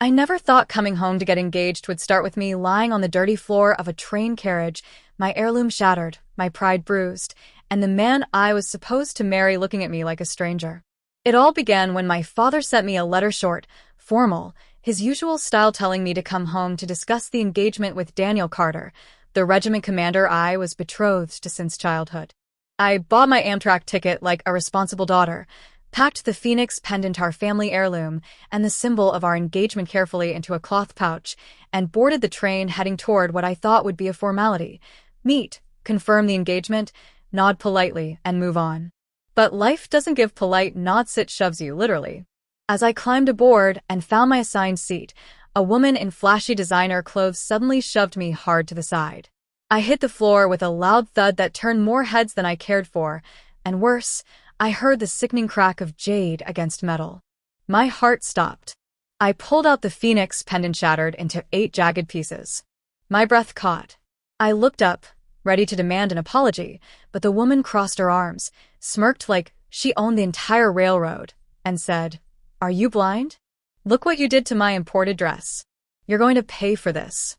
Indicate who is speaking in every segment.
Speaker 1: I never thought coming home to get engaged would start with me lying on the dirty floor of a train carriage, my heirloom shattered, my pride bruised, and the man I was supposed to marry looking at me like a stranger. It all began when my father sent me a letter short, formal, his usual style telling me to come home to discuss the engagement with Daniel Carter, the regiment commander I was betrothed to since childhood. I bought my Amtrak ticket like a responsible daughter, packed the phoenix pendant, our family heirloom, and the symbol of our engagement carefully into a cloth pouch, and boarded the train heading toward what I thought would be a formality. Meet, confirm the engagement, nod politely, and move on. But life doesn't give polite nods, it shoves you, literally. As I climbed aboard and found my assigned seat, a woman in flashy designer clothes suddenly shoved me hard to the side. I hit the floor with a loud thud that turned more heads than I cared for, and worse, I heard the sickening crack of jade against metal. My heart stopped. I pulled out the phoenix pendant, shattered into 8 jagged pieces. My breath caught. I looked up, ready to demand an apology, but the woman crossed her arms, smirked like she owned the entire railroad, and said, "Are you blind? Look what you did to my imported dress. You're going to pay for this."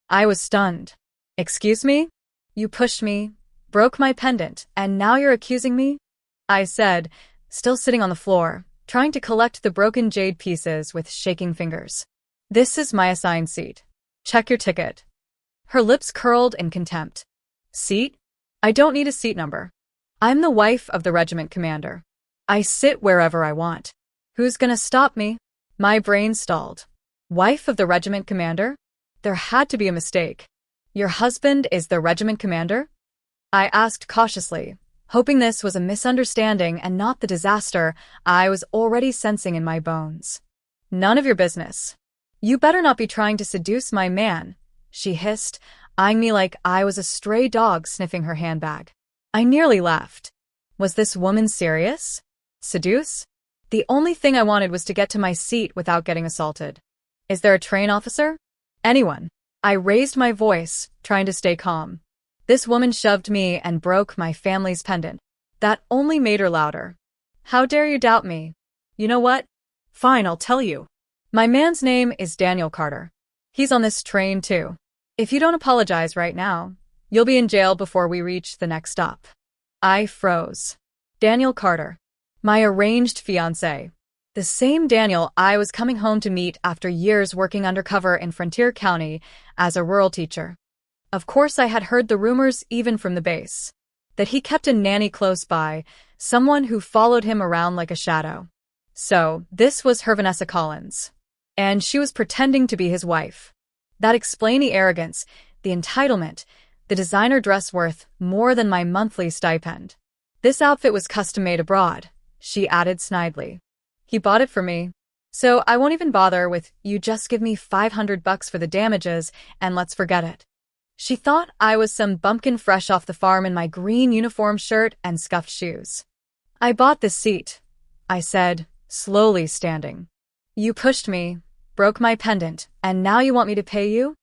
Speaker 1: I was stunned. "Excuse me? You pushed me, broke my pendant, and now you're accusing me?" I said, still sitting on the floor, trying to collect the broken jade pieces with shaking fingers. "This is my assigned seat. Check your ticket." Her lips curled in contempt. "Seat? I don't need a seat number. I'm the wife of the regiment commander. I sit wherever I want. Who's gonna stop me?" My brain stalled. Wife of the regiment commander? There had to be a mistake. "Your husband is the regiment commander?" I asked cautiously, hoping this was a misunderstanding and not the disaster I was already sensing in my bones. "None of your business. You better not be trying to seduce my man," she hissed, eyeing me like I was a stray dog sniffing her handbag. I nearly laughed. Was this woman serious? Seduce? The only thing I wanted was to get to my seat without getting assaulted. "Is there a train officer? Anyone?" I raised my voice, trying to stay calm. This woman shoved me and broke my family's pendant. That only made her louder. "How dare you doubt me? You know what? Fine, I'll tell you. My man's name is Daniel Carter. He's on this train too. If you don't apologize right now, you'll be in jail before we reach the next stop." I froze. Daniel Carter. My arranged fiancé. The same Daniel I was coming home to meet after years working undercover in Frontier County as a rural teacher. Of course I had heard the rumors even from the base. That he kept a nanny close by, someone who followed him around like a shadow. So, this was her Vanessa Collins. And she was pretending to be his wife. That explained the arrogance, the entitlement, the designer dress worth more than my monthly stipend. "This outfit was custom-made abroad," she added snidely. "He bought it for me. So I won't even bother with, you just give me $500 for the damages and let's forget it." She thought I was some bumpkin fresh off the farm in my green uniform shirt and scuffed shoes. "I bought this seat," I said, slowly standing. "You pushed me, broke my pendant, and now you want me to pay you?"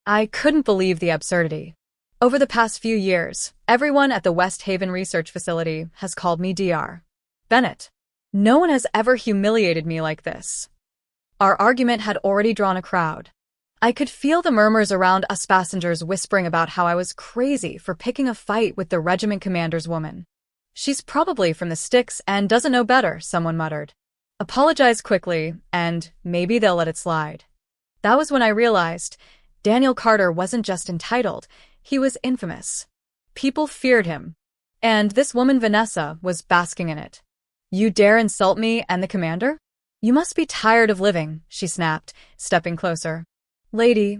Speaker 1: I couldn't believe the absurdity. Over the past few years, everyone at the West Haven Research Facility has called me Dr. Bennett. No one has ever humiliated me like this. Our argument had already drawn a crowd. I could feel the murmurs around us passengers whispering about how I was crazy for picking a fight with the regiment commander's woman. "She's probably from the sticks and doesn't know better," someone muttered. "Apologize quickly, and maybe they'll let it slide." That was when I realized Daniel Carter wasn't just entitled, he was infamous. People feared him. And this woman Vanessa was basking in it. "You dare insult me and the commander? You must be tired of living," she snapped, stepping closer. "Lady,"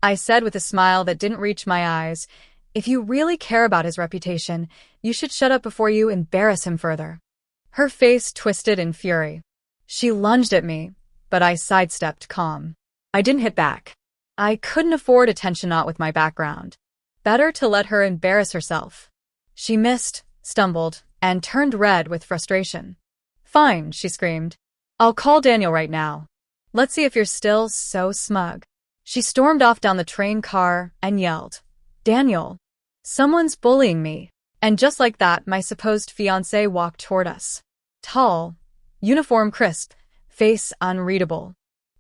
Speaker 1: I said with a smile that didn't reach my eyes, "if you really care about his reputation, you should shut up before you embarrass him further." Her face twisted in fury. She lunged at me, but I sidestepped calm. I didn't hit back. I couldn't afford a tension knot with my background. Better to let her embarrass herself. She missed, stumbled, and turned red with frustration. "Fine," she screamed. "I'll call Daniel right now. Let's see if you're still so smug." She stormed off down the train car and yelled, "Daniel, someone's bullying me." And just like that, my supposed fiancé walked toward us. Tall, uniform crisp, face unreadable.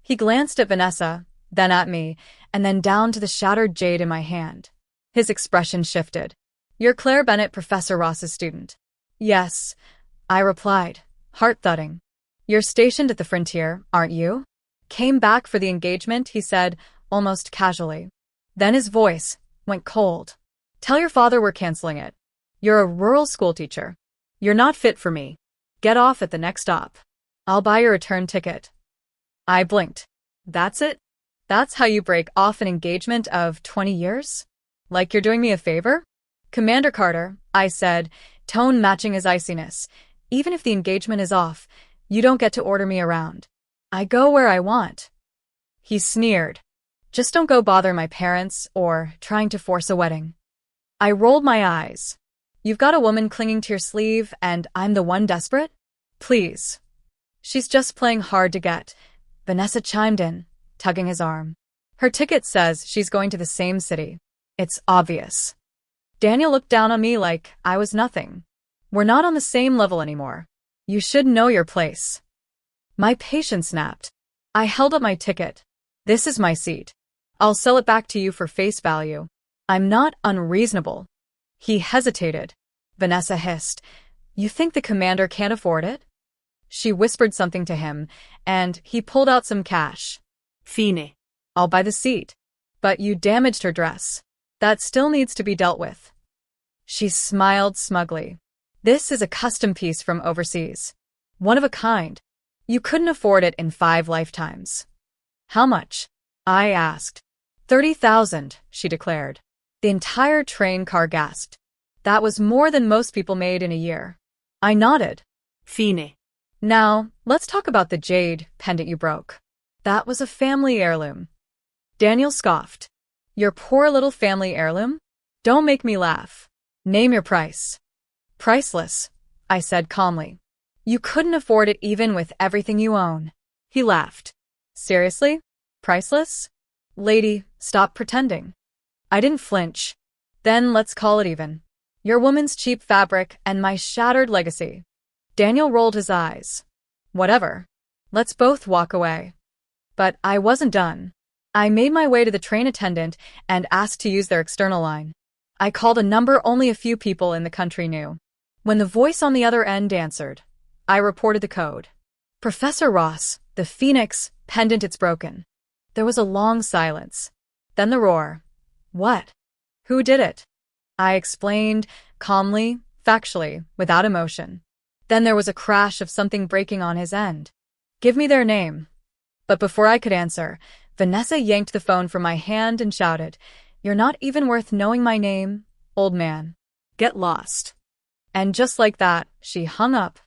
Speaker 1: He glanced at Vanessa, then at me, and then down to the shattered jade in my hand. His expression shifted. "You're Claire Bennett, Professor Ross's student." "Yes," I replied, heart thudding. "You're stationed at the frontier, aren't you?" "Came back for the engagement," he said, almost casually. Then his voice went cold. "Tell your father we're canceling it. You're a rural schoolteacher. You're not fit for me. Get off at the next stop. I'll buy your return ticket." I blinked. "That's it? That's how you break off an engagement of 20 years? Like you're doing me a favor?" "Commander Carter," I said, tone matching his iciness, "even if the engagement is off, you don't get to order me around. I go where I want." He sneered. "Just don't go bother my parents or trying to force a wedding." I rolled my eyes. "You've got a woman clinging to your sleeve and I'm the one desperate? Please." "She's just playing hard to get," Vanessa chimed in, tugging his arm. "Her ticket says she's going to the same city. It's obvious." Daniel looked down on me like I was nothing. "We're not on the same level anymore. You should know your place." My patience snapped. I held up my ticket. "This is my seat. I'll sell it back to you for face value. I'm not unreasonable." He hesitated. Vanessa hissed, "You think the commander can't afford it?" She whispered something to him, and he pulled out some cash. "Fine. I'll buy the seat. But you damaged her dress. That still needs to be dealt with." She smiled smugly. "This is a custom piece from overseas. One of a kind. You couldn't afford it in 5 lifetimes." "How much?" I asked. 30,000, she declared. The entire train car gasped. That was more than most people made in a year. I nodded. "Fine. Now, let's talk about the jade pendant you broke. That was a family heirloom." Daniel scoffed. "Your poor little family heirloom? Don't make me laugh. Name your price." "Priceless," I said calmly. "You couldn't afford it even with everything you own." He laughed. "Seriously? Priceless? Lady, stop pretending." I didn't flinch. "Then let's call it even. Your woman's cheap fabric and my shattered legacy." Daniel rolled his eyes. "Whatever. Let's both walk away." But I wasn't done. I made my way to the train attendant and asked to use their external line. I called a number only a few people in the country knew. When the voice on the other end answered, I reported the code. "Professor Ross, the Phoenix, pendant, it's broken." There was a long silence. Then the roar. "What? Who did it?" I explained, calmly, factually, without emotion. Then there was a crash of something breaking on his end. "Give me their name." But before I could answer, Vanessa yanked the phone from my hand and shouted, "You're not even worth knowing my name, old man. Get lost." And just like that, she hung up.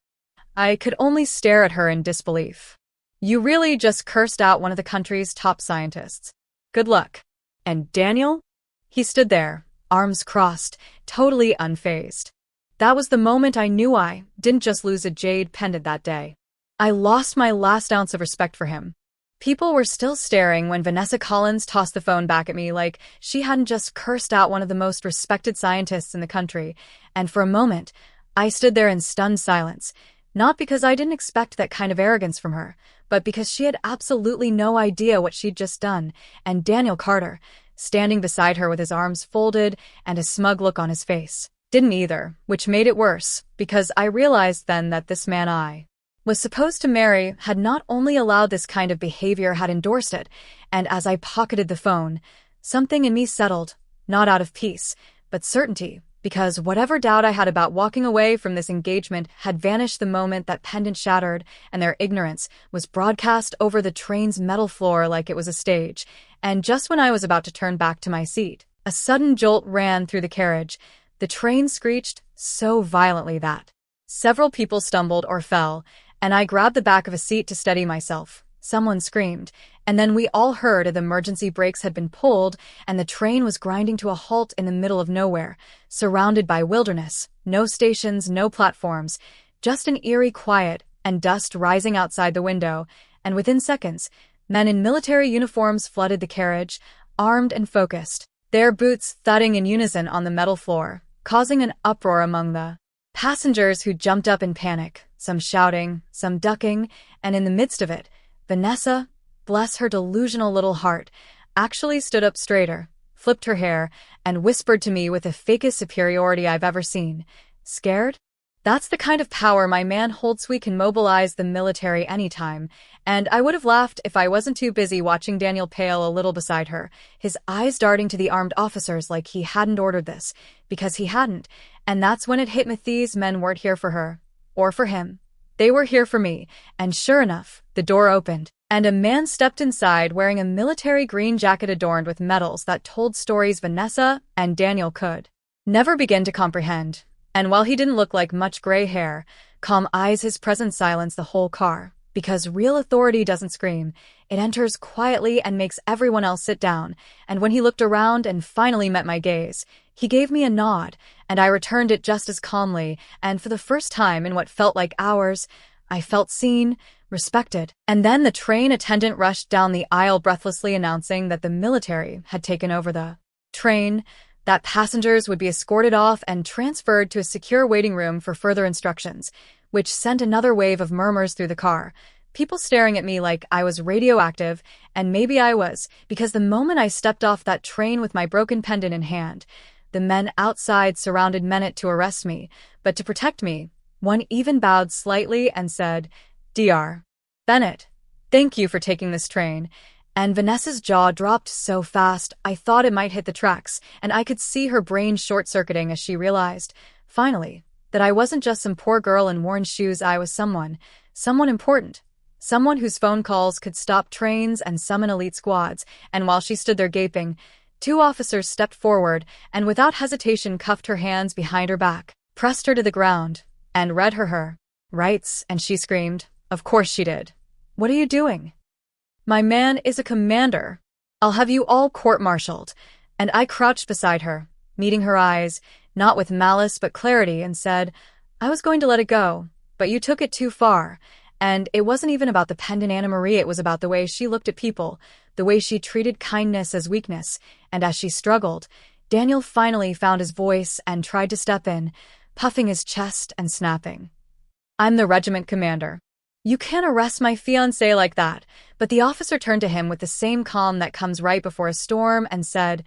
Speaker 1: I could only stare at her in disbelief. "You really just cursed out one of the country's top scientists. Good luck." And Daniel? He stood there, arms crossed, totally unfazed. That was the moment I knew I didn't just lose a jade pendant that day. I lost my last ounce of respect for him. People were still staring when Vanessa Collins tossed the phone back at me like she hadn't just cursed out one of the most respected scientists in the country, and for a moment, I stood there in stunned silence, not because I didn't expect that kind of arrogance from her, but because she had absolutely no idea what she'd just done, and Daniel Carter, standing beside her with his arms folded and a smug look on his face, didn't either, which made it worse, because I realized then that this man I was supposed to marry had not only allowed this kind of behavior, had endorsed it, and as I pocketed the phone, something in me settled, not out of peace, but certainty, because whatever doubt I had about walking away from this engagement had vanished the moment that pendant shattered, and their ignorance was broadcast over the train's metal floor like it was a stage, and just when I was about to turn back to my seat, a sudden jolt ran through the carriage. The train screeched so violently that several people stumbled or fell, and I grabbed the back of a seat to steady myself. Someone screamed, and then we all heard the emergency brakes had been pulled, and the train was grinding to a halt in the middle of nowhere, surrounded by wilderness, no stations, no platforms, just an eerie quiet and dust rising outside the window, and within seconds, men in military uniforms flooded the carriage, armed and focused, their boots thudding in unison on the metal floor, causing an uproar among the passengers who jumped up in panic, some shouting, some ducking, and in the midst of it, Vanessa, bless her delusional little heart, actually stood up straighter, flipped her hair, and whispered to me with the fakest superiority I've ever seen. Scared? That's the kind of power my man holds. We can mobilize the military anytime, and I would have laughed if I wasn't too busy watching Daniel pale a little beside her, his eyes darting to the armed officers like he hadn't ordered this, because he hadn't, and that's when it hit me. These men weren't here for her, or for him. They were here for me, and sure enough, the door opened, and a man stepped inside wearing a military green jacket adorned with medals that told stories Vanessa and Daniel could never begin to comprehend. And while he didn't look like much gray hair, calm eyes, his presence silenced the whole car. Because real authority doesn't scream, it enters quietly and makes everyone else sit down. And when he looked around and finally met my gaze, he gave me a nod, and I returned it just as calmly, and for the first time in what felt like hours, I felt seen, respected. And then the train attendant rushed down the aisle breathlessly announcing that the military had taken over the train, that passengers would be escorted off and transferred to a secure waiting room for further instructions, which sent another wave of murmurs through the car, people staring at me like I was radioactive, and maybe I was, because the moment I stepped off that train with my broken pendant in hand, the men outside surrounded Menet to arrest me, but to protect me, one even bowed slightly and said, "Dr. Bennett, thank you for taking this train." And Vanessa's jaw dropped so fast I thought it might hit the tracks, and I could see her brain short-circuiting as she realized, finally, that I wasn't just some poor girl in worn shoes. I was someone important, someone whose phone calls could stop trains and summon elite squads. And while she stood there gaping, two officers stepped forward and without hesitation cuffed her hands behind her back, pressed her to the ground, and read her rights, and she screamed. Of course she did. "What are you doing?" "My man is a commander. I'll have you all court-martialed." And I crouched beside her, meeting her eyes, not with malice but clarity, and said, "I was going to let it go, but you took it too far." And it wasn't even about the pendant Anna Marie, it was about the way she looked at people, the way she treated kindness as weakness. And as she struggled, Daniel finally found his voice and tried to step in, puffing his chest and snapping. "I'm the regiment commander. You can't arrest my fiancé like that." But the officer turned to him with the same calm that comes right before a storm and said,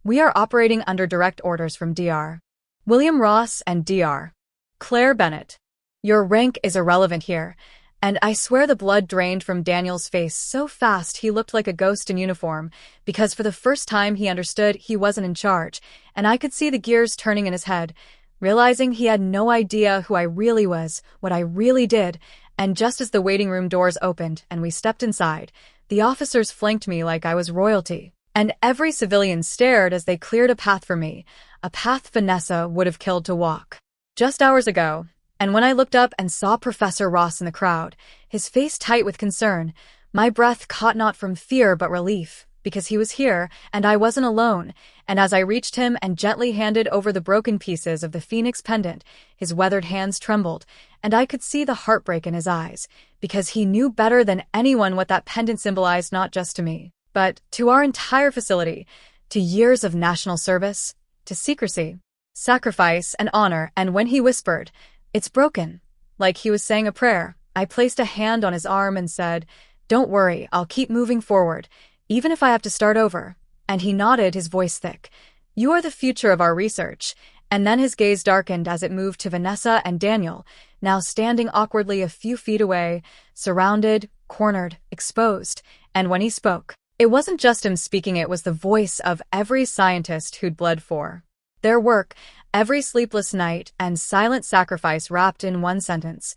Speaker 1: "We are operating under direct orders from Dr. William Ross and Dr. Claire Bennett. Your rank is irrelevant here." And I swear the blood drained from Daniel's face so fast he looked like a ghost in uniform, because for the first time he understood he wasn't in charge, and I could see the gears turning in his head, realizing he had no idea who I really was, what I really did. And just as the waiting room doors opened and we stepped inside, the officers flanked me like I was royalty. And every civilian stared as they cleared a path for me, a path Vanessa would have killed to walk just hours ago. And when I looked up and saw Professor Ross in the crowd, his face tight with concern, my breath caught not from fear but relief, because he was here and I wasn't alone. And as I reached him and gently handed over the broken pieces of the Phoenix pendant, his weathered hands trembled, and I could see the heartbreak in his eyes, because he knew better than anyone what that pendant symbolized, not just to me, but to our entire facility, to years of national service, to secrecy, sacrifice, and honor. And when he whispered, "It's broken," like he was saying a prayer, I placed a hand on his arm and said, "Don't worry, I'll keep moving forward, even if I have to start over." And he nodded, his voice thick. "You are the future of our research." And then his gaze darkened as it moved to Vanessa and Daniel, now standing awkwardly a few feet away, surrounded, cornered, exposed. And when he spoke, it wasn't just him speaking, it was the voice of every scientist who'd bled for their work, every sleepless night and silent sacrifice wrapped in one sentence.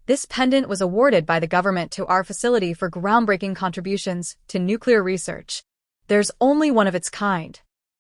Speaker 1: This pendant was awarded by the government to our facility for groundbreaking contributions to nuclear research. There's only one of its kind.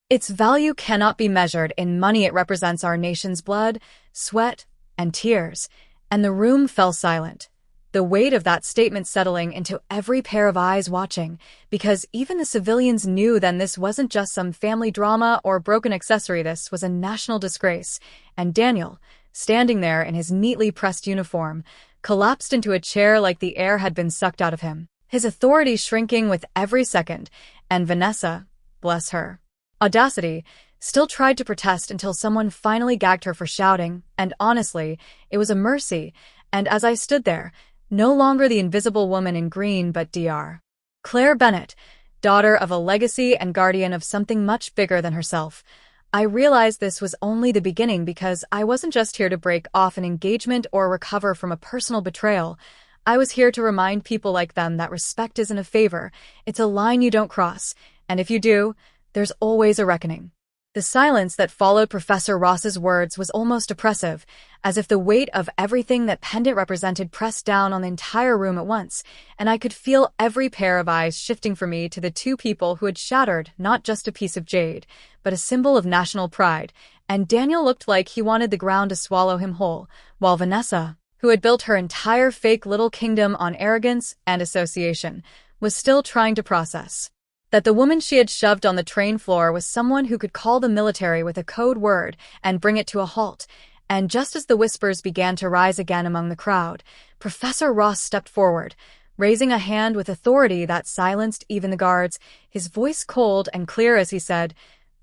Speaker 1: Its value cannot be measured in money. It represents our nation's blood, sweat, and tears. And the room fell silent, the weight of that statement settling into every pair of eyes watching, because even the civilians knew then this wasn't just some family drama or broken accessory, this was a national disgrace. And Daniel, standing there in his neatly pressed uniform, collapsed into a chair like the air had been sucked out of him, his authority shrinking with every second. And Vanessa, bless her audacity, still tried to protest until someone finally gagged her for shouting, and honestly, it was a mercy. And as I stood there, no longer the invisible woman in green but Dr. Claire Bennett, daughter of a legacy and guardian of something much bigger than herself. I realized this was only the beginning because I wasn't just here to break off an engagement or recover from a personal betrayal. I was here to remind people like them that respect isn't a favor, it's a line you don't cross, and if you do, there's always a reckoning. The silence that followed Professor Ross's words was almost oppressive, as if the weight of everything that pendant represented pressed down on the entire room at once, and I could feel every pair of eyes shifting from me to the two people who had shattered not just a piece of jade, but a symbol of national pride, and Daniel looked like he wanted the ground to swallow him whole, while Vanessa, who had built her entire fake little kingdom on arrogance and association, was still trying to process that the woman she had shoved on the train floor was someone who could call the military with a code word and bring it to a halt. And just as the whispers began to rise again among the crowd, Professor Ross stepped forward, raising a hand with authority that silenced even the guards, his voice cold and clear as he said,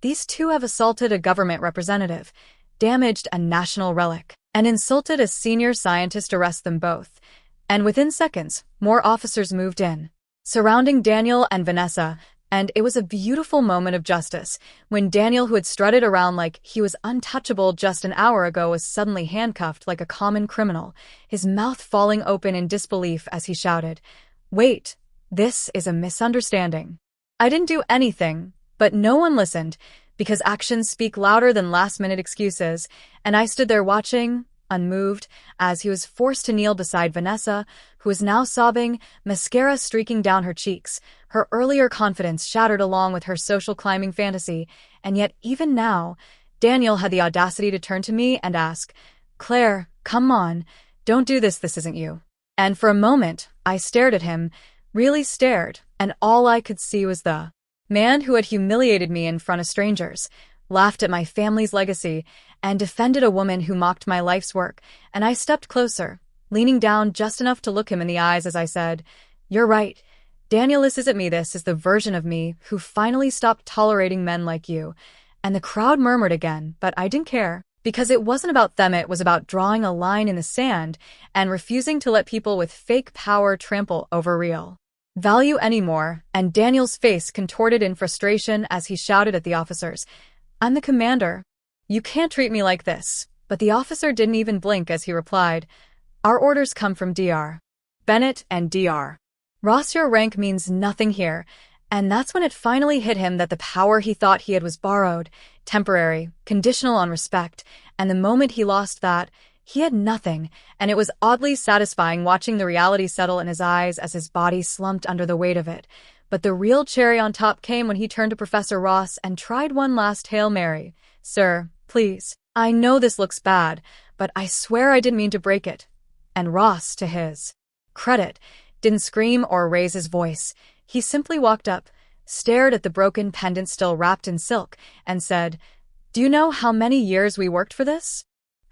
Speaker 1: "These two have assaulted a government representative, damaged a national relic, and insulted a senior scientist. Arrest them both." And within seconds, more officers moved in, surrounding Daniel and Vanessa, and it was a beautiful moment of justice when Daniel, who had strutted around like he was untouchable just an hour ago, was suddenly handcuffed like a common criminal, his mouth falling open in disbelief as he shouted, "Wait, this is a misunderstanding. I didn't do anything," but no one listened, because actions speak louder than last-minute excuses, and I stood there watching, unmoved, as he was forced to kneel beside Vanessa, who was now sobbing, mascara streaking down her cheeks, her earlier confidence shattered along with her social climbing fantasy, and yet even now, Daniel had the audacity to turn to me and ask, "Claire, come on, don't do this isn't you." And for a moment, I stared at him, really stared, and all I could see was the man who had humiliated me in front of strangers, laughed at my family's legacy, and defended a woman who mocked my life's work, and I stepped closer, leaning down just enough to look him in the eyes as I said, "You're right. Daniel, this isn't me. This is the version of me who finally stopped tolerating men like you." And the crowd murmured again, but I didn't care, because it wasn't about them, it was about drawing a line in the sand and refusing to let people with fake power trample over real value anymore, and Daniel's face contorted in frustration as he shouted at the officers, "I'm the commander. You can't treat me like this." But the officer didn't even blink as he replied, "Our orders come from Dr. Bennett and Dr. Ross. Your rank means nothing here." And that's when it finally hit him that the power he thought he had was borrowed, temporary, conditional on respect, and the moment he lost that, he had nothing, and it was oddly satisfying watching the reality settle in his eyes as his body slumped under the weight of it. But the real cherry on top came when he turned to Professor Ross and tried one last Hail Mary. "Sir, please. I know this looks bad, but I swear I didn't mean to break it." And Ross, to his credit, didn't scream or raise his voice. He simply walked up, stared at the broken pendant still wrapped in silk, and said, "Do you know how many years we worked for this?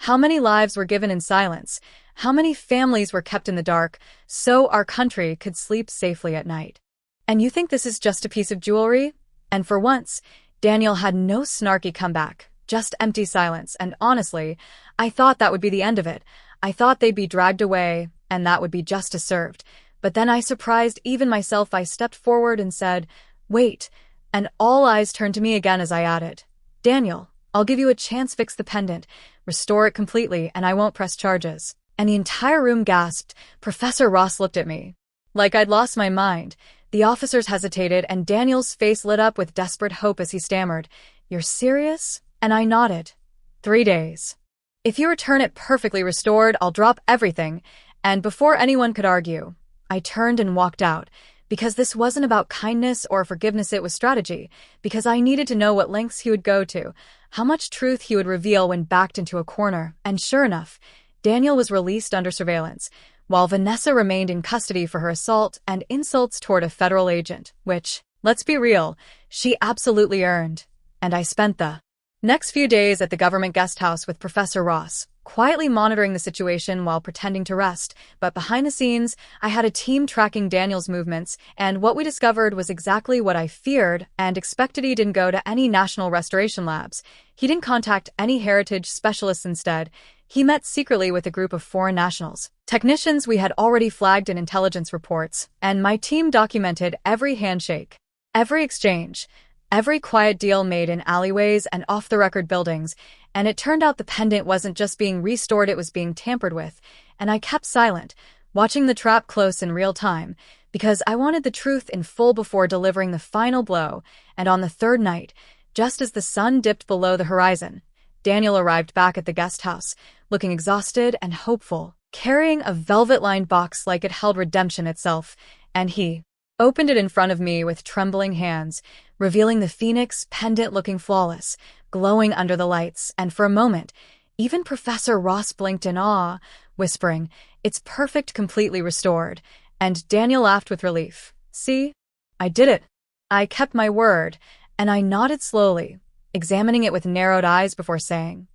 Speaker 1: How many lives were given in silence? How many families were kept in the dark so our country could sleep safely at night? And you think this is just a piece of jewelry?" And for once, Daniel had no snarky comeback, just empty silence, and honestly, I thought that would be the end of it. I thought they'd be dragged away, and that would be justice served. But then I surprised even myself. I stepped forward and said, "Wait," and all eyes turned to me again as I added, "Daniel, I'll give you a chance. Fix the pendant, restore it completely, and I won't press charges." And the entire room gasped. Professor Ross looked at me like I'd lost my mind. The officers hesitated, and Daniel's face lit up with desperate hope as he stammered, "You're serious?" And I nodded. 3 days. If you return it perfectly restored, I'll drop everything." And before anyone could argue, I turned and walked out, because this wasn't about kindness or forgiveness, it was strategy, because I needed to know what lengths he would go to, how much truth he would reveal when backed into a corner, and sure enough, Daniel was released under surveillance, while Vanessa remained in custody for her assault and insults toward a federal agent, which, let's be real, she absolutely earned. And I spent the next few days at the government guest house with Professor Ross, quietly monitoring the situation while pretending to rest, but behind the scenes, I had a team tracking Daniel's movements, and what we discovered was exactly what I feared and expected. He didn't go to any national restoration labs. He didn't contact any heritage specialists. Instead, he met secretly with a group of foreign nationals, technicians we had already flagged in intelligence reports, and my team documented every handshake, every exchange, every quiet deal made in alleyways and off-the-record buildings, and it turned out the pendant wasn't just being restored, it was being tampered with, and I kept silent, watching the trap close in real time, because I wanted the truth in full before delivering the final blow. And on the third night, just as the sun dipped below the horizon, Daniel arrived back at the guest house, looking exhausted and hopeful, carrying a velvet-lined box like it held redemption itself, and he opened it in front of me with trembling hands, revealing the phoenix pendant looking flawless, glowing under the lights, and for a moment, even Professor Ross blinked in awe, whispering, "It's perfect, completely restored," and Daniel laughed with relief. "See? I did it. I kept my word," and I nodded slowly, examining it with narrowed eyes before saying,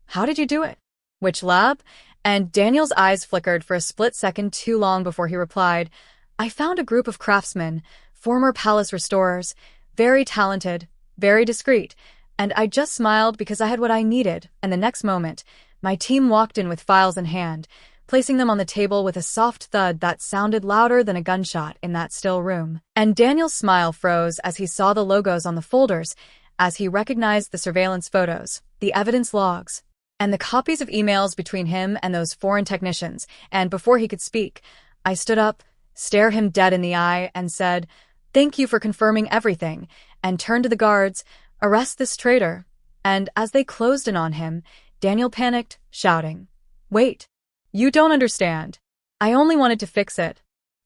Speaker 1: "How did you do it? Which lab?" And Daniel's eyes flickered for a split second too long before he replied, "I found a group of craftsmen, former palace restorers, very talented, very discreet, and I just smiled because I had what I needed." And the next moment, my team walked in with files in hand, placing them on the table with a soft thud that sounded louder than a gunshot in that still room. And Daniel's smile froze as he saw the logos on the folders, as he recognized the surveillance photos, the evidence logs, and the copies of emails between him and those foreign technicians. And before he could speak, I stood up, stared him dead in the eye, and said, "Thank you for confirming everything," and turned to the guards, "Arrest this traitor." And as they closed in on him, Daniel panicked, shouting, "Wait, you don't understand. I only wanted to fix it."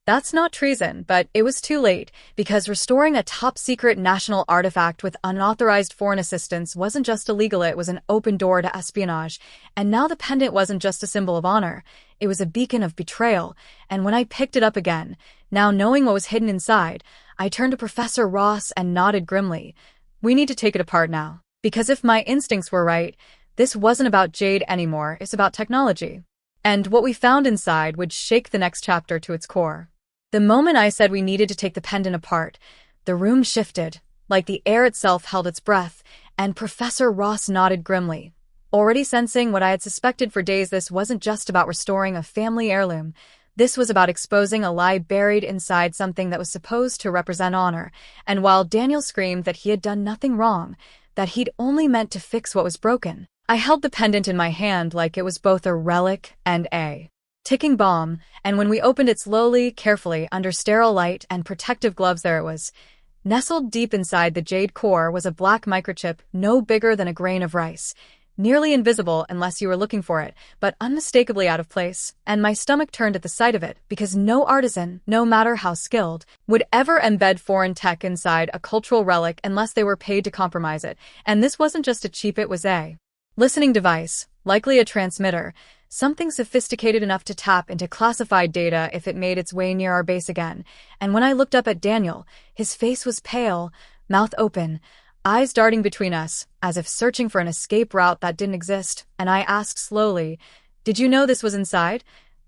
Speaker 1: That's not treason, but it was too late, because restoring a top-secret national artifact with unauthorized foreign assistance wasn't just illegal, it was an open door to espionage. And now the pendant wasn't just a symbol of honor, it was a beacon of betrayal. And when I picked it up again, now knowing what was hidden inside, I turned to Professor Ross and nodded grimly. "We need to take it apart now, because if my instincts were right, this wasn't about jade anymore, it's about technology. And what we found inside would shake the next chapter to its core." The moment I said we needed to take the pendant apart, the room shifted, like the air itself held its breath, and Professor Ross nodded grimly, already sensing what I had suspected for days. This wasn't just about restoring a family heirloom. This was about exposing a lie buried inside something that was supposed to represent honor. And while Daniel screamed that he had done nothing wrong, that he'd only meant to fix what was broken, I held the pendant in my hand like it was both a relic and a ticking bomb, and when we opened it slowly, carefully, under sterile light and protective gloves, there it was. Nestled deep inside the jade core was a black microchip no bigger than a grain of rice, nearly invisible unless you were looking for it, but unmistakably out of place, and my stomach turned at the sight of it, because no artisan, no matter how skilled, would ever embed foreign tech inside a cultural relic unless they were paid to compromise it. And this wasn't just a cheap, it was a listening device, likely a transmitter, something sophisticated enough to tap into classified data if it made its way near our base again. And when I looked up at Daniel, his face was pale, mouth open, eyes darting between us, as if searching for an escape route that didn't exist. And I asked slowly, "Did you know this was inside?"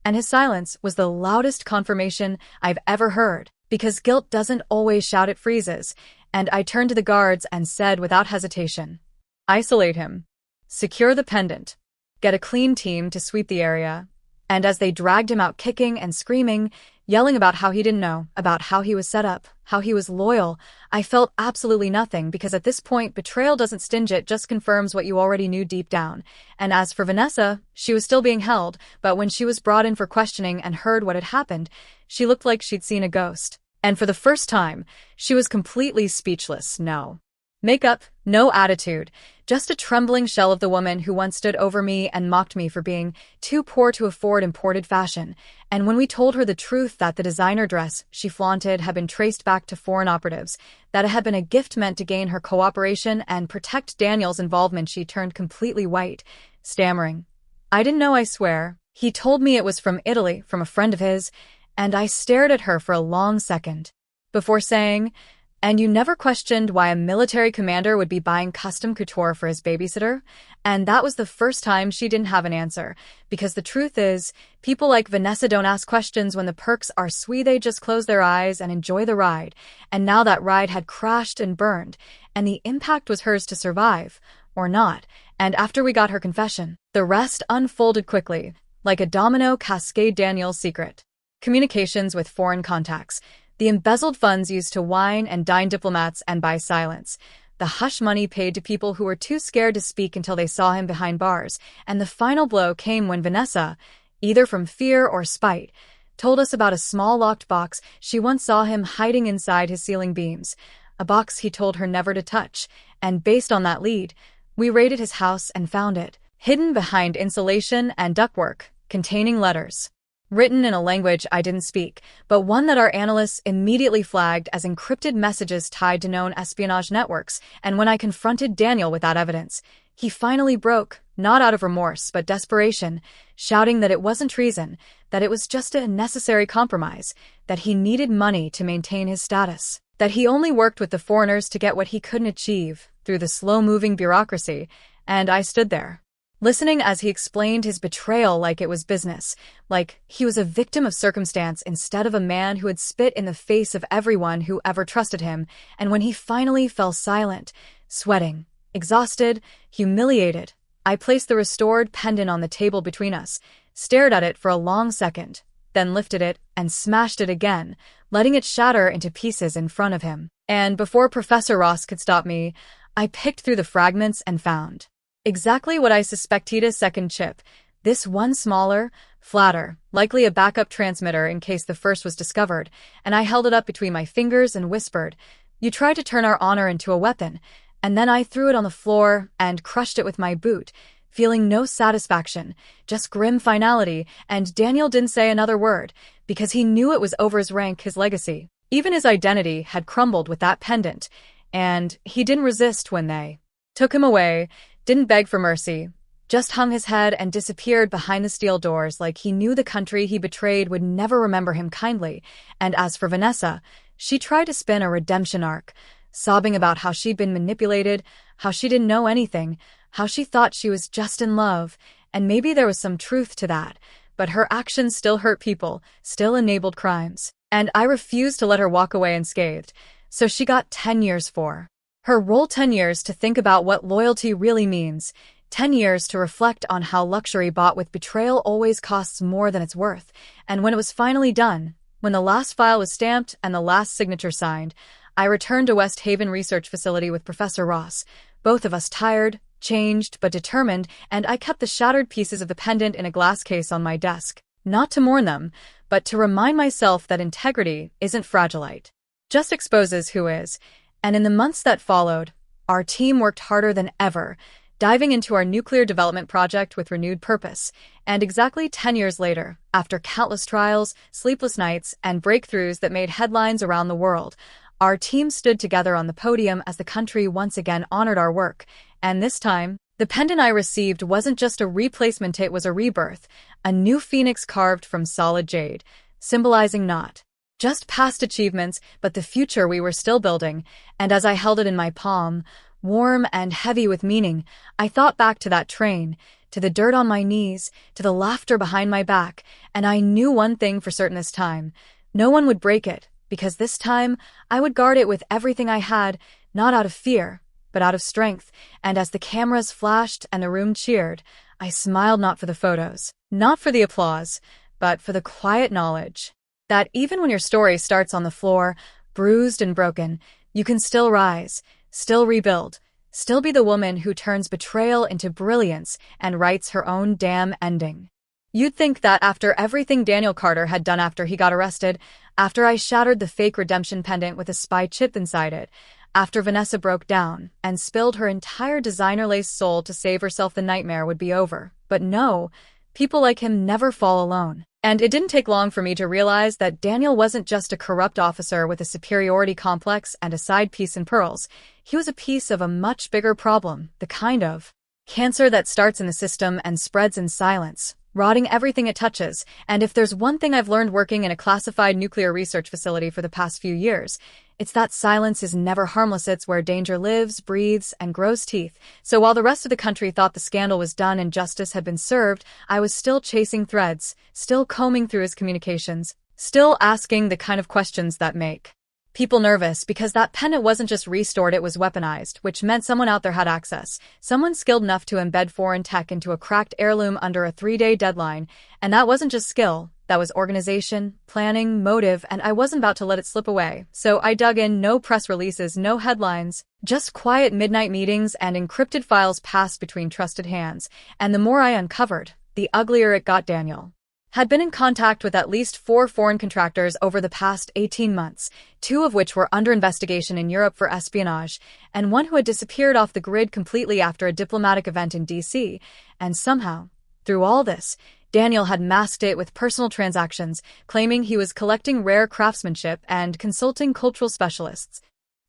Speaker 1: And his silence was the loudest confirmation I've ever heard, because guilt doesn't always shout, it freezes. And I turned to the guards and said without hesitation, "Isolate him. Secure the pendant. Get a clean team to sweep the area." And as they dragged him out kicking and screaming, yelling about how he didn't know, about how he was set up, how he was loyal, I felt absolutely nothing, because at this point, betrayal doesn't sting, it just confirms what you already knew deep down. And as for Vanessa, she was still being held, but when she was brought in for questioning and heard what had happened, she looked like she'd seen a ghost. And for the first time, she was completely speechless. No makeup, no attitude, just a trembling shell of the woman who once stood over me and mocked me for being too poor to afford imported fashion. And when we told her the truth, that the designer dress she flaunted had been traced back to foreign operatives, that it had been a gift meant to gain her cooperation and protect Daniel's involvement, she turned completely white, stammering, "I didn't know, I swear. He told me it was from Italy, from a friend of his." And I stared at her for a long second before saying, And you never questioned why a military commander would be buying custom couture for his babysitter? And that was the first time she didn't have an answer. Because the truth is, people like Vanessa don't ask questions when the perks are sweet. They just close their eyes and enjoy the ride. And now that ride had crashed and burned, and the impact was hers to survive. Or not. And after we got her confession, the rest unfolded quickly, like a domino cascade. Daniel's secret. Communications with foreign contacts. The embezzled funds used to wine and dine diplomats and buy silence. The hush money paid to people who were too scared to speak until they saw him behind bars. And the final blow came when Vanessa, either from fear or spite, told us about a small locked box she once saw him hiding inside his ceiling beams. A box he told her never to touch. And based on that lead, we raided his house and found it, hidden behind insulation and ductwork, containing letters written in a language I didn't speak, but one that our analysts immediately flagged as encrypted messages tied to known espionage networks. And when I confronted Daniel with that evidence, he finally broke, not out of remorse but desperation, shouting that it wasn't treason, that it was just a necessary compromise, that he needed money to maintain his status, that he only worked with the foreigners to get what he couldn't achieve through the slow-moving bureaucracy. And I stood there, listening as he explained his betrayal like it was business, like he was a victim of circumstance instead of a man who had spit in the face of everyone who ever trusted him. And when he finally fell silent, sweating, exhausted, humiliated, I placed the restored pendant on the table between us, stared at it for a long second, then lifted it and smashed it again, letting it shatter into pieces in front of him. And before Professor Ross could stop me, I picked through the fragments and found exactly what I suspected: a second chip. This one smaller, flatter, likely a backup transmitter in case the first was discovered, and I held it up between my fingers and whispered, "You tried to turn our honor into a weapon." And then I threw it on the floor and crushed it with my boot, feeling no satisfaction, just grim finality. And Daniel didn't say another word, because he knew it was over. His rank, his legacy, even his identity had crumbled with that pendant, and he didn't resist when they took him away, didn't beg for mercy, just hung his head and disappeared behind the steel doors like he knew the country he betrayed would never remember him kindly. And as for Vanessa, she tried to spin a redemption arc, sobbing about how she'd been manipulated, how she didn't know anything, how she thought she was just in love, and maybe there was some truth to that, but her actions still hurt people, still enabled crimes. And I refused to let her walk away unscathed, so she got 10 years for her role, 10 years to think about what loyalty really means, 10 years to reflect on how luxury bought with betrayal always costs more than it's worth. And when it was finally done, when the last file was stamped and the last signature signed, I returned to West Haven Research Facility with Professor Ross, both of us tired, changed, but determined, and I kept the shattered pieces of the pendant in a glass case on my desk, not to mourn them, but to remind myself that integrity isn't fragilite, just exposes who is. And in the months that followed, our team worked harder than ever, diving into our nuclear development project with renewed purpose. And exactly 10 years later, after countless trials, sleepless nights, and breakthroughs that made headlines around the world, our team stood together on the podium as the country once again honored our work. And this time, the pendant I received wasn't just a replacement, it was a rebirth, a new phoenix carved from solid jade, symbolizing not just past achievements, but the future we were still building. And as I held it in my palm, warm and heavy with meaning, I thought back to that train, to the dirt on my knees, to the laughter behind my back, and I knew one thing for certain this time: no one would break it, because this time I would guard it with everything I had, not out of fear, but out of strength. And as the cameras flashed and the room cheered, I smiled, not for the photos, not for the applause, but for the quiet knowledge that even when your story starts on the floor, bruised and broken, you can still rise, still rebuild, still be the woman who turns betrayal into brilliance and writes her own damn ending. You'd think that after everything Daniel Carter had done after he got arrested, after I shattered the fake redemption pendant with a spy chip inside it, after Vanessa broke down and spilled her entire designer-laced soul to save herself, the nightmare would be over. But no, people like him never fall alone. And it didn't take long for me to realize that Daniel wasn't just a corrupt officer with a superiority complex and a side piece in pearls. He was a piece of a much bigger problem, the kind of cancer that starts in the system and spreads in silence, rotting everything it touches. And if there's one thing I've learned working in a classified nuclear research facility for the past few years, It's that silence is never harmless. It's where danger lives, breathes, and grows teeth. So while the rest of the country thought the scandal was done and justice had been served, I was still chasing threads, still combing through his communications, still asking the kind of questions that make people nervous, because that pennant wasn't just restored, it was weaponized, which meant someone out there had access. Someone skilled enough to embed foreign tech into a cracked heirloom under a 3-day deadline. And that wasn't just skill. That was organization, planning, motive, and I wasn't about to let it slip away. So I dug in. No press releases, no headlines, just quiet midnight meetings and encrypted files passed between trusted hands. And the more I uncovered, the uglier it got. Daniel had been in contact with at least 4 foreign contractors over the past 18 months, 2 of which were under investigation in Europe for espionage, and one who had disappeared off the grid completely after a diplomatic event in DC. And somehow, through all this, Daniel had masked it with personal transactions, claiming he was collecting rare craftsmanship and consulting cultural specialists.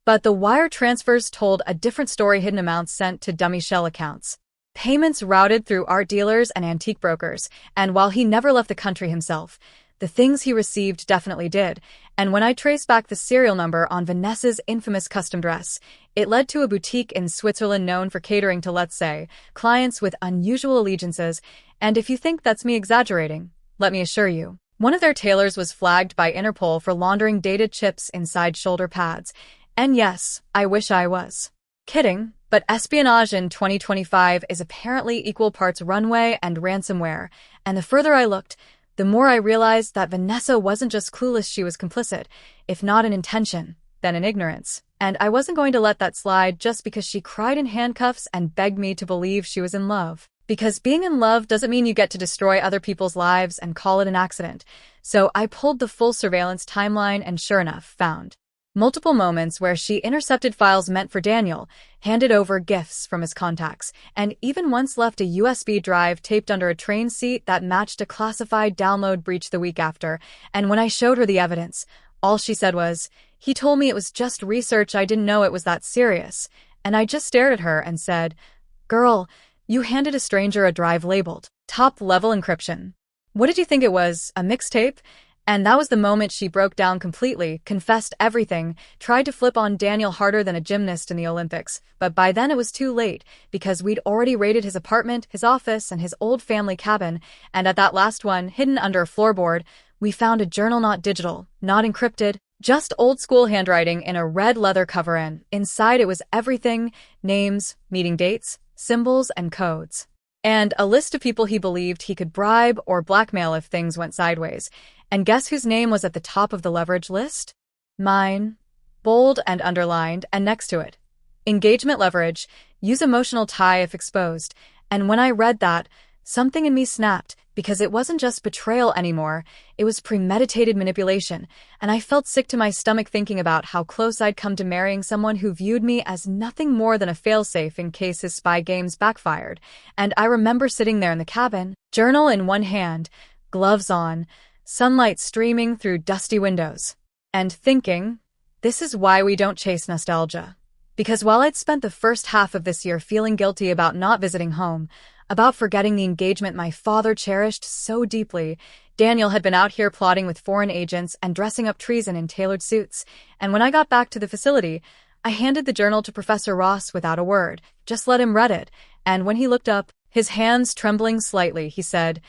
Speaker 1: But the wire transfers told a different story: hidden amounts sent to dummy shell accounts, payments routed through art dealers and antique brokers. And while he never left the country himself, the things he received definitely did. And when I traced back the serial number on Vanessa's infamous custom dress, it led to a boutique in Switzerland known for catering to, let's say, clients with unusual allegiances. And if you think that's me exaggerating, let me assure you, one of their tailors was flagged by Interpol for laundering data chips inside shoulder pads. And yes, I wish I was kidding, but espionage in 2025 is apparently equal parts runway and ransomware. And the further I looked, the more I realized that Vanessa wasn't just clueless, she was complicit, if not in intention, then in ignorance. And I wasn't going to let that slide just because she cried in handcuffs and begged me to believe she was in love. Because being in love doesn't mean you get to destroy other people's lives and call it an accident. So I pulled the full surveillance timeline and sure enough, found multiple moments where she intercepted files meant for Daniel, handed over gifts from his contacts, and even once left a USB drive taped under a train seat that matched a classified download breach the week after. And when I showed her the evidence, all she said was, "He told me it was just research, I didn't know it was that serious." And I just stared at her and said, "Girl, you handed a stranger a drive labeled top-level encryption. What did you think it was, a mixtape?" And that was the moment she broke down completely, confessed everything, tried to flip on Daniel harder than a gymnast in the Olympics. But by then it was too late, because we'd already raided his apartment, his office, and his old family cabin. And at that last one, hidden under a floorboard, we found a journal, not digital, not encrypted, just old-school handwriting in a red leather cover. And inside it was everything: names, meeting dates, symbols, and codes. And a list of people he believed he could bribe or blackmail if things went sideways. And guess whose name was at the top of the leverage list? Mine. Bold and underlined, and next to it, engagement leverage, use emotional tie if exposed. And when I read that, something in me snapped, because it wasn't just betrayal anymore, it was premeditated manipulation. And I felt sick to my stomach thinking about how close I'd come to marrying someone who viewed me as nothing more than a failsafe in case his spy games backfired. And I remember sitting there in the cabin, journal in one hand, gloves on, sunlight streaming through dusty windows, and thinking, this is why we don't chase nostalgia. Because while I'd spent the first half of this year feeling guilty about not visiting home, about forgetting the engagement my father cherished so deeply, Daniel had been out here plotting with foreign agents and dressing up treason in tailored suits. And when I got back to the facility, I handed the journal to Professor Ross without a word, just let him read it. And when he looked up, his hands trembling slightly, he said,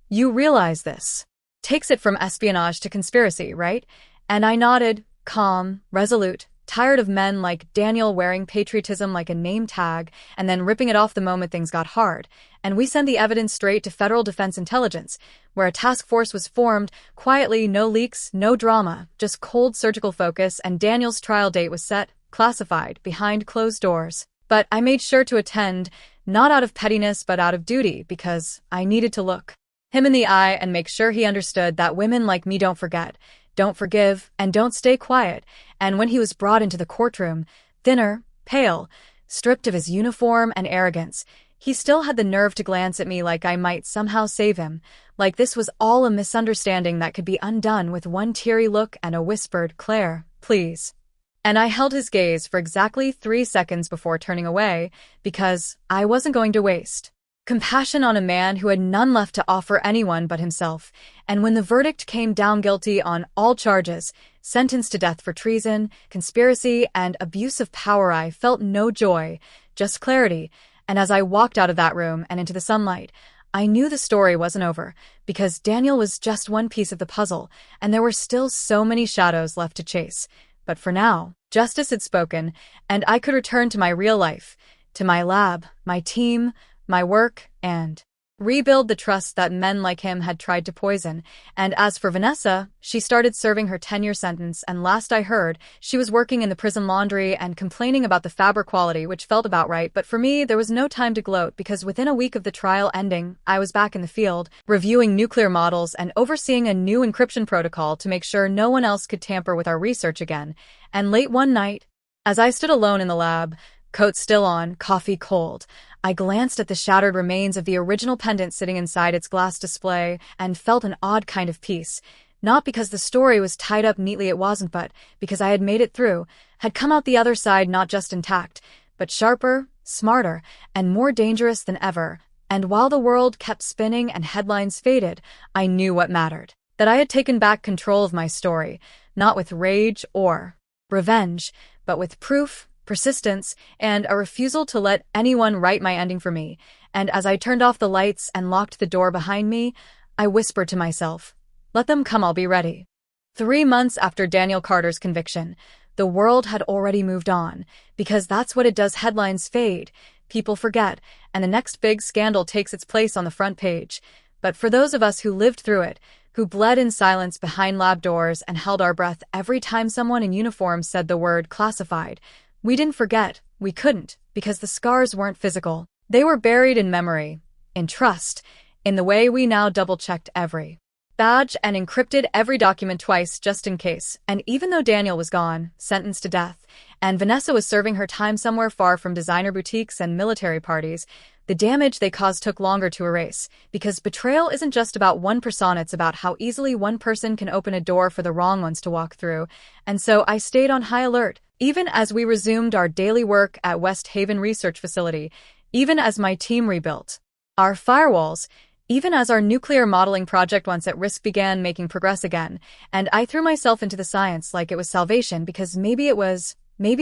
Speaker 1: "You realize this takes it from espionage to conspiracy, right?" And I nodded, calm, resolute, tired of men like Daniel wearing patriotism like a name tag and then ripping it off the moment things got hard. And we sent the evidence straight to Federal Defense Intelligence, where a task force was formed, quietly, no leaks, no drama, just cold surgical focus, and Daniel's trial date was set, classified, behind closed doors. But I made sure to attend, not out of pettiness but out of duty, because I needed to look him in the eye and make sure he understood that women like me don't forget, don't forgive, and don't stay quiet. And when he was brought into the courtroom, thinner, pale, stripped of his uniform and arrogance, he still had the nerve to glance at me like I might somehow save him, like this was all a misunderstanding that could be undone with one teary look and a whispered, "Claire, please." And I held his gaze for exactly 3 seconds before turning away, because I wasn't going to waste Compassion on a man who had none left to offer anyone but himself, and when the verdict came down guilty on all charges, sentenced to death for treason, conspiracy, and abuse of power, I felt no joy, just clarity, and as I walked out of that room and into the sunlight, I knew the story wasn't over, because Daniel was just one piece of the puzzle, and there were still so many shadows left to chase. But for now, justice had spoken, and I could return to my real life, to my lab, my team, my work, and rebuild the trust that men like him had tried to poison. And as for Vanessa, she started serving her 10-year sentence, and last I heard, she was working in the prison laundry and complaining about the fabric quality, which felt about right. But for me, there was no time to gloat, because within a week of the trial ending, I was back in the field, reviewing nuclear models and overseeing a new encryption protocol to make sure no one else could tamper with our research again. And late one night, as I stood alone in the lab, coat still on, coffee cold, I glanced at the shattered remains of the original pendant sitting inside its glass display and felt an odd kind of peace. Not because the story was tied up neatly, it wasn't, but because I had made it through, had come out the other side not just intact, but sharper, smarter, and more dangerous than ever. And while the world kept spinning and headlines faded, I knew what mattered. That I had taken back control of my story, not with rage or revenge, but with proof, persistence, and a refusal to let anyone write my ending for me. And as I turned off the lights and locked the door behind me, I whispered to myself, "Let them come, I'll be ready." 3 months after Daniel Carter's conviction, the world had already moved on, because that's what it does. Headlines fade, people forget, and the next big scandal takes its place on the front page. But for those of us who lived through it, who bled in silence behind lab doors and held our breath every time someone in uniform said the word classified, we didn't forget. We couldn't, because the scars weren't physical. They were buried in memory, in trust, in the way we now double-checked every badge and encrypted every document twice just in case. And even though Daniel was gone, sentenced to death, and Vanessa was serving her time somewhere far from designer boutiques and military parties, the damage they caused took longer to erase, because betrayal isn't just about one persona, it's about how easily one person can open a door for the wrong ones to walk through. And so I stayed on high alert, even as we resumed our daily work at West Haven Research Facility, even as my team rebuilt our firewalls, even as our nuclear modeling project once at risk began making progress again. And I threw myself into the science like it was salvation, because maybe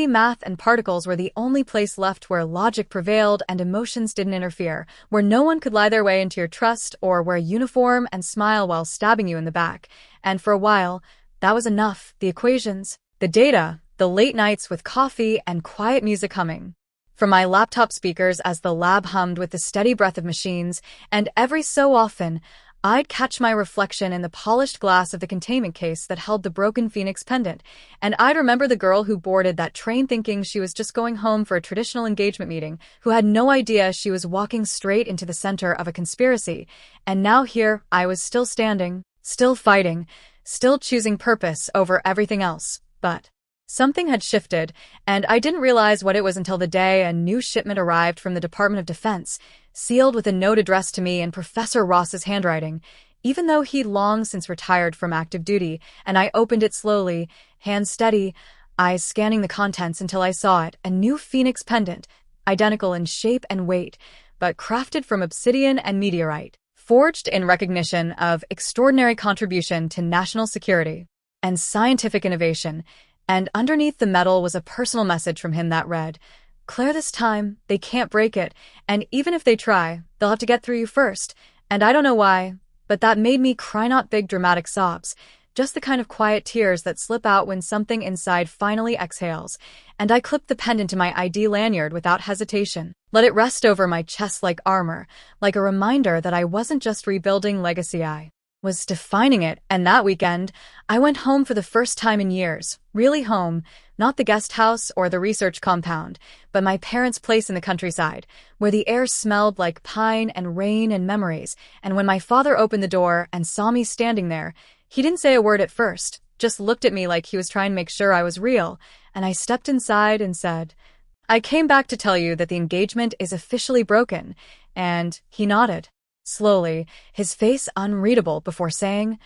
Speaker 1: math and particles were the only place left where logic prevailed and emotions didn't interfere, where no one could lie their way into your trust or wear a uniform and smile while stabbing you in the back. And for a while, that was enough. The equations, the data, the late nights with coffee and quiet music humming from my laptop speakers as the lab hummed with the steady breath of machines, and every so often, I'd catch my reflection in the polished glass of the containment case that held the broken Phoenix pendant, and I'd remember the girl who boarded that train thinking she was just going home for a traditional engagement meeting, who had no idea she was walking straight into the center of a conspiracy. And now here I was, still standing, still fighting, still choosing purpose over everything else. But something had shifted, and I didn't realize what it was until the day a new shipment arrived from the Department of Defense, sealed with a note addressed to me in Professor Ross's handwriting, even though he'd long since retired from active duty. And I opened it slowly, hands steady, eyes scanning the contents until I saw it, a new Phoenix pendant, identical in shape and weight, but crafted from obsidian and meteorite, forged in recognition of extraordinary contribution to national security and scientific innovation. And underneath the metal was a personal message from him that read, "Claire, this time, they can't break it, and even if they try, they'll have to get through you first." And I don't know why, but that made me cry, not big dramatic sobs, just the kind of quiet tears that slip out when something inside finally exhales. And I clipped the pendant to my ID lanyard without hesitation, let it rest over my chest like armor, like a reminder that I wasn't just rebuilding legacy, I was defining it. And that weekend, I went home for the first time in years, really home, not the guest house or the research compound, but my parents' place in the countryside, where the air smelled like pine and rain and memories. And when my father opened the door and saw me standing there, he didn't say a word at first, just looked at me like he was trying to make sure I was real. And I stepped inside and said, "I came back to tell you that the engagement is officially broken." And he nodded, slowly, his face unreadable, before saying,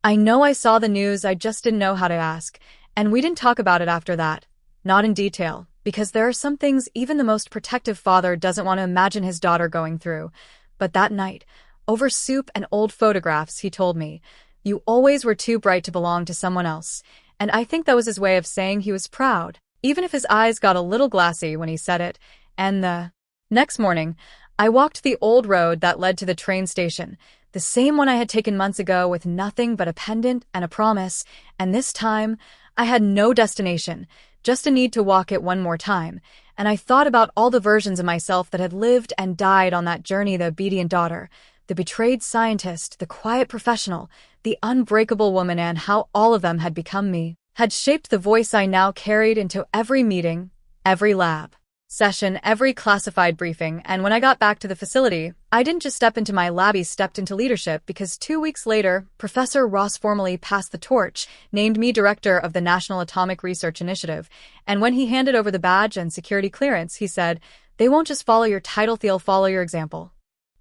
Speaker 1: "I know I saw the news, I just didn't know how to ask." And we didn't talk about it after that, not in detail, because there are some things even the most protective father doesn't want to imagine his daughter going through. But that night, over soup and old photographs, he told me, "You always were too bright to belong to someone else." And I think that was his way of saying he was proud, even if his eyes got a little glassy when he said it. And the next morning, I walked the old road that led to the train station, the same one I had taken months ago with nothing but a pendant and a promise, and this time, I had no destination, just a need to walk it one more time, and I thought about all the versions of myself that had lived and died on that journey, the obedient daughter, the betrayed scientist, the quiet professional, the unbreakable woman, and how all of them had become me, had shaped the voice I now carried into every meeting, every lab session, every classified briefing. And when I got back to the facility, I didn't just step into my lab, I stepped into leadership, because 2 weeks later, Professor Ross formally passed the torch, named me director of the National Atomic Research Initiative. And when he handed over the badge and security clearance, he said, "They won't just follow your title, they'll follow your example."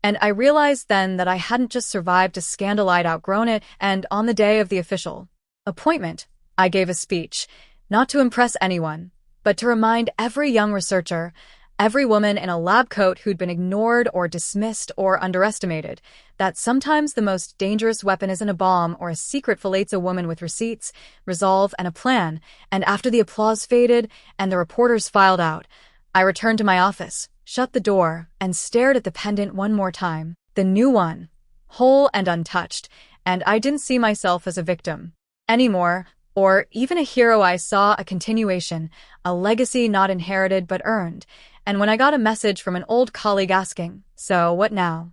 Speaker 1: And I realized then that I hadn't just survived a scandal, I'd outgrown it. And on the day of the official appointment, I gave a speech, not to impress anyone, but to remind every young researcher, every woman in a lab coat who'd been ignored or dismissed or underestimated, that sometimes the most dangerous weapon isn't a bomb or a secret fillets a woman with receipts, resolve, and a plan. And after the applause faded and the reporters filed out, I returned to my office, shut the door, and stared at the pendant one more time, the new one, whole and untouched, and I didn't see myself as a victim anymore, or even a hero. I saw a continuation, a legacy not inherited but earned. And when I got a message from an old colleague asking, "So what now?"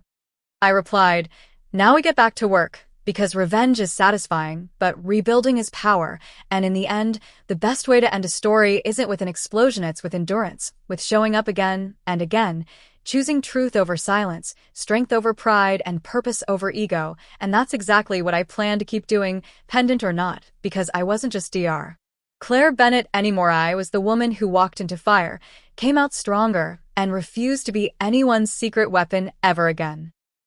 Speaker 1: I replied, "Now we get back to work, because revenge is satisfying, but rebuilding is power, and in the end, the best way to end a story isn't with an explosion, it's with endurance, with showing up again and again, choosing truth over silence, strength over pride, and purpose over ego." And that's exactly what I plan to keep doing, pendant or not, because I wasn't just Dr. Claire Bennett anymore. I was the woman who walked into fire, came out stronger, and refused to be anyone's secret weapon ever again.